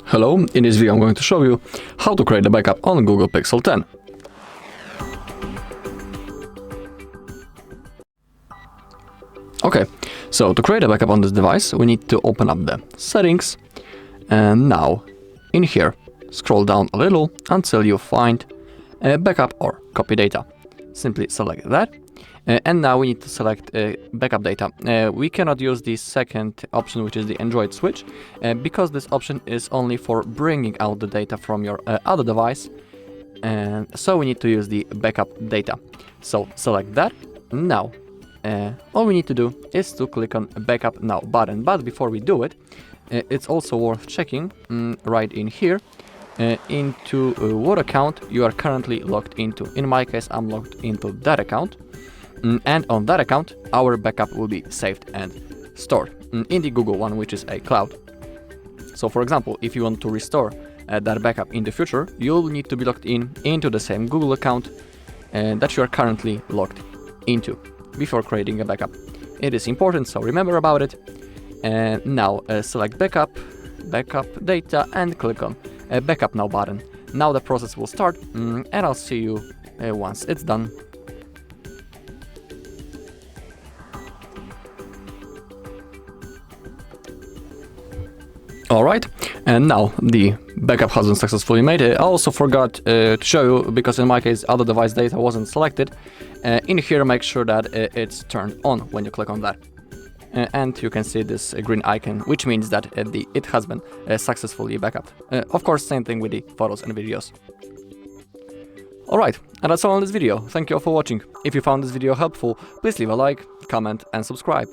Hello, in this video I'm going to show you how to create a backup on Google Pixel 10. Okay, so to create a backup on this device we need to open up the settings, and now in here scroll down a little until you find backup or copy data. Simply select that. And now we need to select backup data. We cannot use the second option, which is the Android switch, because this option is only for bringing out the data from your other device, and so we need to use the backup data. So select that. Now all we need to do is to click on Backup Now button, but before we do it, it's also worth checking right in here into what account you are currently logged into. In my case, I'm logged into that account. And on that account, our backup will be saved and stored in the Google one, which is a cloud. So for example, if you want to restore that backup in the future, you'll need to be logged into the same Google account that you are currently logged into before creating a backup. It is important, so remember about it. And now select backup data and click on Backup Now button. Now the process will start, and I'll see you once it's done. Alright, and now the backup has been successfully made. I also forgot to show you, because in my case other device data wasn't selected. In here make sure that it's turned on when you click on that. And you can see this green icon, which means that it has been successfully backed. Of course, same thing with the photos and videos. Alright, and that's all in this video. Thank you all for watching. If you found this video helpful, please leave a like, comment and subscribe.